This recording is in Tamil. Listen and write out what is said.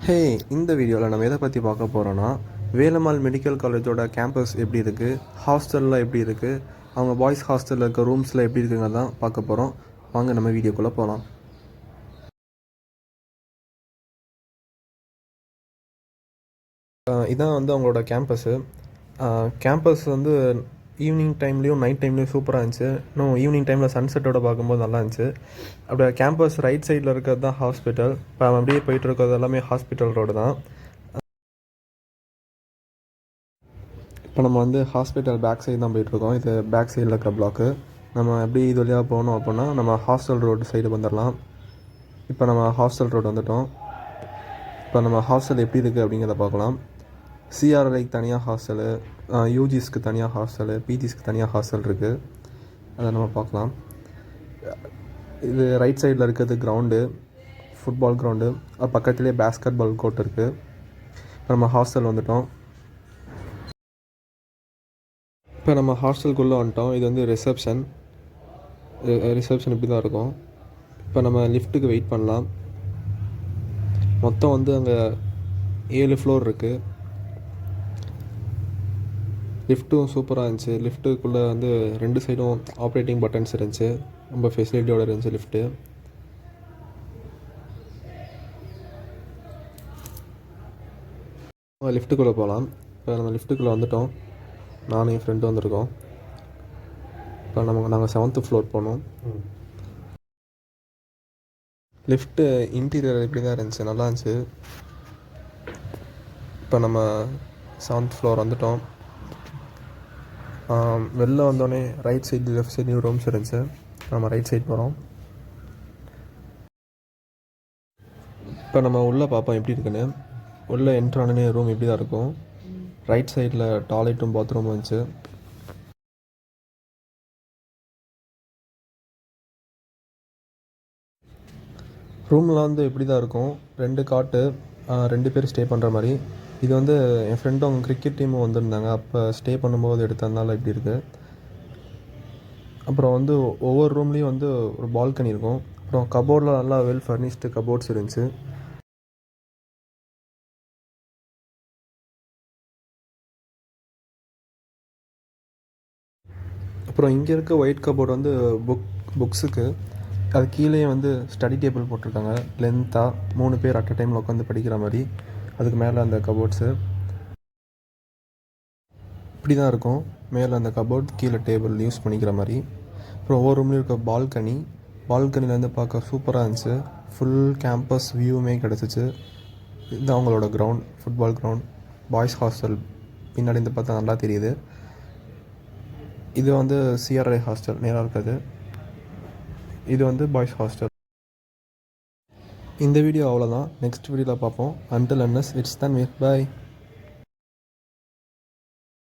ஹே, இந்த வீடியோவில் நம்ம எதை பற்றி பார்க்க போகிறோன்னா, வேலம்மாள் மெடிக்கல் காலேஜோட கேம்பஸ் எப்படி இருக்குது, ஹாஸ்டலில் எப்படி இருக்குது, அவங்க பாய்ஸ் ஹாஸ்டலில் இருக்க ரூம்ஸில் எப்படி இருக்குங்க தான் பார்க்க போகிறோம். வாங்க நம்ம வீடியோக்குள்ளே போகலாம். இதான் வந்து அவங்களோட கேம்பஸ்ஸு. கேம்பஸ் வந்து ஈவினிங் டைம்லேயும் நைட் டைம்லேயும் சூப்பராக இருந்துச்சு. இன்னும் ஈவினிங் டைமில் சன்செட்டோட பார்க்கும்போது நல்லா இருந்துச்சு. அப்படியே கேம்பஸ் ரைட் சைடில் இருக்கிறது தான் ஹாஸ்பிட்டல். இப்போ அப்படியே போயிட்டு இருக்கிறது எல்லாமே ஹாஸ்பிட்டல் ரோடு தான். இப்போ நம்ம வந்து ஹாஸ்பிட்டல் பேக் சைடு தான் போயிட்டுருக்கோம். இது பேக் சைடில் இருக்கிற பிளாக்கு. நம்ம எப்படி இது வழியாக போகணும் அப்படின்னா நம்ம ஹாஸ்டல் ரோடு சைடு வந்துடலாம். இப்போ நம்ம ஹாஸ்டல் ரோடு வந்துவிட்டோம். இப்போ நம்ம ஹாஸ்டல் எப்படி இருக்குது அப்படிங்கிறத பார்க்கலாம். சிஆர்ஐக்கு தனியாக ஹாஸ்டலு, யூஜிஸ்க்கு தனியாக ஹாஸ்டலு, பிஜிஸ்க்கு தனியாக ஹாஸ்டல் இருக்குது. அதை நம்ம பார்க்கலாம். இது ரைட் சைடில் இருக்கிறது கிரவுண்டு, ஃபுட்பால் கிரவுண்டு. அது பக்கத்துலேயே பேஸ்கெட் பால் கோர்ட் இருக்குது. இப்போ நம்ம ஹாஸ்டல் வந்துவிட்டோம். இப்போ நம்ம ஹாஸ்டலுக்குள்ளே வந்துட்டோம். இது வந்து ரிசப்ஷன் இப்படி தான் இருக்கும். இப்போ நம்ம லிஃப்ட்டுக்கு வெயிட் பண்ணலாம். மொத்தம் வந்து அங்கே 7 ஃப்ளோர் இருக்குது. லிஃப்ட்டும் சூப்பராக இருந்துச்சு. லிஃப்ட்டுக்குள்ளே வந்து 2 சைடும் ஆப்ரேட்டிங் பட்டன்ஸ் இருந்துச்சு. ரொம்ப ஃபெசிலிட்டியோடு இருந்துச்சு லிஃப்ட்டு. லிஃப்ட்டுக்குள்ளே போகலாம். இப்போ நம்ம லிஃப்ட்டுக்குள்ளே வந்துவிட்டோம். நானும் என் ஃப்ரெண்டு வந்திருக்கோம். இப்போ நாங்கள் 7th ஃப்ளோர் போனோம். லிஃப்ட்டு இன்டீரியர் இப்படி தான் இருந்துச்சு, நல்லா இருந்துச்சு. இப்போ நம்ம 7th ஃப்ளோர் வந்துவிட்டோம். வெளில வந்தோடனே right side left side rooms இருந்துச்சு. நம்ம ரைட் சைடு போகிறோம். இப்போ நம்ம உள்ளே பார்ப்போம் எப்படி இருக்குன்னு. உள்ளே என்ட்ரானே ரூம் இப்படி தான் இருக்கும். ரைட் சைடில் டாய்லெட்டும் பாத்ரூமும் இருந்துச்சு. ரூமில் வந்து இப்படி தான் இருக்கும். 2 காட்டு, 2 பேர் ஸ்டே பண்ணுற மாதிரி. இது வந்து என் ஃப்ரெண்டும் அவங்க கிரிக்கெட் டீமும் வந்திருந்தாங்க. அப்போ ஸ்டே பண்ணும்போது எடுத்ததுனால இப்படி இருக்குது. அப்புறம் வந்து ஒவ்வொரு ரூம்லேயும் வந்து ஒரு பால்கனி இருக்கும். அப்புறம் கபோர்டில் நல்லா வெல் ஃபர்னிஷ்டு கபோர்ட்ஸ் இருந்துச்சு. அப்புறம் இங்கே இருக்க ஒயிட் கபோர்டு வந்து புக்ஸுக்கு. அது கீழே வந்து ஸ்டடி டேபிள் போட்டிருக்காங்க. லென்த்தாக 3 பேர் அட் அ டைமில் உட்காந்து படிக்கிற மாதிரி. அதுக்கு மேலே அந்த கபோர்ட்ஸு இப்படி தான் இருக்கும். மேலே அந்த கபோர்ட், கீழே டேபிள் யூஸ் பண்ணிக்கிற மாதிரி. அப்புறம் ஒவ்வொரு ரூம்லேயும் இருக்க பால்கனிலேருந்து பார்க்க சூப்பராக இருந்துச்சு. ஃபுல் கேம்பஸ் வியூவுமே கிடச்சிச்சு. இது அவங்களோட ground, football ground. Boys hostel பின்னாடி இருந்து பார்த்தா நல்லா தெரியுது. இது வந்து சிஆர்ஐ ஹாஸ்டல் நேராக இருக்காது. இது வந்து பாய்ஸ் ஹாஸ்டல். இந்த வீடியோ அவ்வளோதான். நெக்ஸ்ட் வீடியோவில் பார்ப்போம். Until unless it's Tanveer. By.